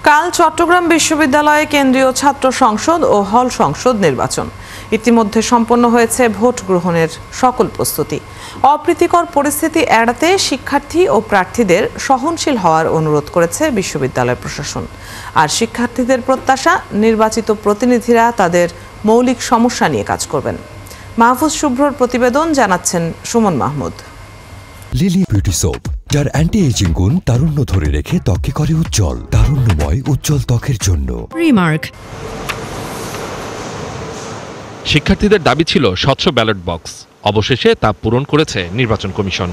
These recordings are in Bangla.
কাল চট্টগ্রাম বিশ্ববিদ্যালয়ে কেন্দ্রীয় ছাত্র সংসদ ও হল সংসদ নির্বাচন। ইতিমধ্যে সম্পন্ন হয়েছে ভোট গ্রহণের সকল প্রস্তুতি। অপ্রীতিকর পরিস্থিতি এড়াতে শিক্ষার্থী ও প্রার্থীদের সহনশীল হওয়ার অনুরোধ করেছে বিশ্ববিদ্যালয় প্রশাসন। আর শিক্ষার্থীদের প্রত্যাশা, নির্বাচিত প্রতিনিধিরা তাদের মৌলিক সমস্যা নিয়ে কাজ করবেন। মাহফুজ শুভ্রর প্রতিবেদন, জানাচ্ছেন Suman Mahmud. Lily beauty soap, যার অ্যান্টি এজিং গুণ তারুণ্য ধরে রেখে ত্বকে করে উজ্জ্বল। তারুণ্যময় উজ্জ্বল ত্বকের জন্য রিমার্ক। শিক্ষার্থীদের দাবি ছিল স্বচ্ছ ব্যালট বক্স। অবশেষে তা পূরণ করেছে নির্বাচন কমিশন।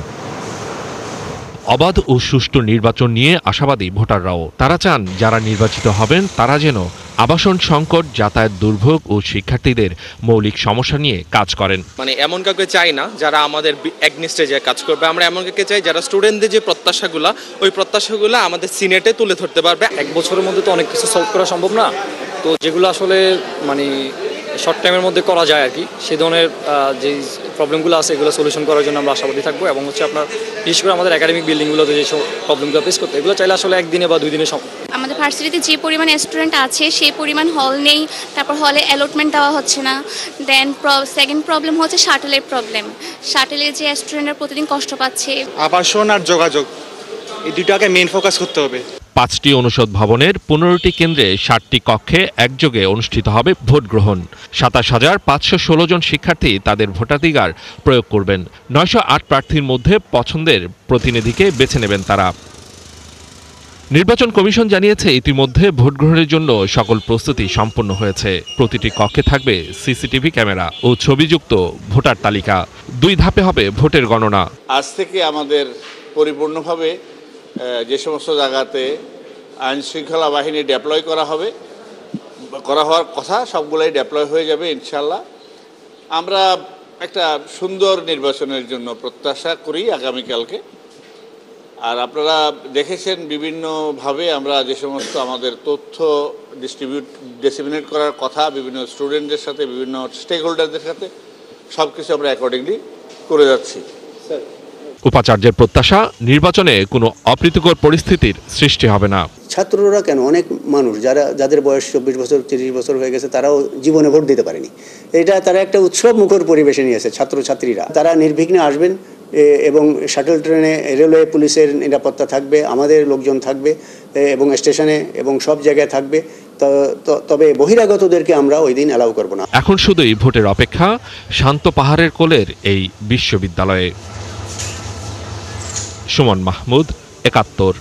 অবাধ ও সুষ্ঠু নির্বাচন নিয়ে আশাবাদী ভোটাররাও। তারা চান যারা নির্বাচিত হবেন তারা যেন আবাসন সংকট, যাতায়াত দুর্ভোগ ও শিক্ষার্থীদের মৌলিক সমস্যা নিয়ে কাজ করেন। এমন কাউকে চাই না যারা আমাদের এগনিস্টে যে কাজ করবে। আমরা এমন কাউকে চাই যারা স্টুডেন্টদের যে প্রত্যাশাগুলো, ওই প্রত্যাশাগুলো আমাদের সিনেটে তুলে ধরতে পারবে। এক বছরের মধ্যে তো অনেক কিছু সলভ করা সম্ভব না, তো যেগুলো আসলে শর্ট টাইমের মধ্যে করা যায় আর কি, সেই ধরনের যে প্রবলেমগুলো আছে এগুলো সলিউশন করার জন্য আমরা আশাবাদী থাকবো। এবং আপনার বিশেষ করে আমাদের একাডেমিক বিল্ডিংগুলোতে যেসব প্রবলেমগুলো ফেস করতে, এগুলো চাইলে আসলে একদিনে বা 2 দিনে সব। আমাদের ভার্সিটিতে যে পরিমাণ স্টুডেন্ট আছে সেই পরিমাণ হল নেই, তারপর হলে অ্যালটমেন্ট দেওয়া হচ্ছে না। দেন সেকেন্ড প্রবলেম হচ্ছে শাটেলের প্রবলেম। শাটেলে যে স্টুডেন্টরা প্রতিদিন কষ্ট পাচ্ছে। আবাসন আর যোগাযোগ, এই দুটাকে মেইন ফোকাস করতে হবে। 5টি অনুষদ ভবনের 15টি কেন্দ্রে 60টি কক্ষে একযোগে অনুষ্ঠিত হবে ভোট গ্রহণ। 27,516 জন শিক্ষার্থী তাদের ভোটাধিকার প্রয়োগ করবেন। 908 প্রার্থীর মধ্যে পছন্দের প্রতিনিধিকে বেছে নেবেন তারা। নির্বাচন কমিশন জানিয়েছে ইতিমধ্যে ভোট গ্রহণের জন্য সকল প্রস্তুতি সম্পন্ন হয়েছে। প্রতিটি কক্ষে থাকবে সিসিটিভি ক্যামেরা ও ছবিযুক্ত ভোটার তালিকা। 2 ধাপে হবে ভোটের গণনা। আজ থেকে আমাদের পরিপূর্ণভাবে যে সমস্ত জায়গাতে আইন শৃঙ্খলা বাহিনী ডেপ্লয় করা হওয়ার কথা, সবগুলাই ডেপ্লয় হয়ে যাবে ইনশাল্লাহ। আমরা একটা সুন্দর নির্বাচনের জন্য প্রত্যাশা করি আগামীকালকে। আর আপনারা দেখেছেন বিভিন্নভাবে আমরা যে সমস্ত আমাদের তথ্য ডিসেমিনেট করার কথা বিভিন্ন স্টুডেন্টদের সাথে, বিভিন্ন স্টেক হোল্ডারদের সাথে, সব কিছু আমরা অ্যাকর্ডিংলি করে যাচ্ছি। উপাচার্যের প্রত্যাশা, নির্বাচনে কোনো অপ্রীতিকর পরিস্থিতির সৃষ্টি হবে না। ছাত্ররা কেন, অনেক মানুষ যাদের বয়স 24 বছর 30 বছর হয়ে গেছে, তারাও জীবনে ভোট দিতে পারেনি। এটা তারা একটা উৎসব মুখর পরিবেশে নিয়েছে ছাত্রছাত্রীরা। তারা নির্বিঘ্নে আসবেন এবং শাটল ট্রেনে রেলওয়ে পুলিশের নিরাপত্তা থাকবে, আমাদের লোকজন থাকবে এবং স্টেশনে এবং সব জায়গায় থাকবে। তবে বহিরাগতদেরকে আমরা ওই দিন অ্যালাউ করব না। এখন শুধুই ভোটের অপেক্ষা শান্ত পাহাড়ের কোলের এই বিশ্ববিদ্যালয়ে। সুমন মাহমুদ, 71।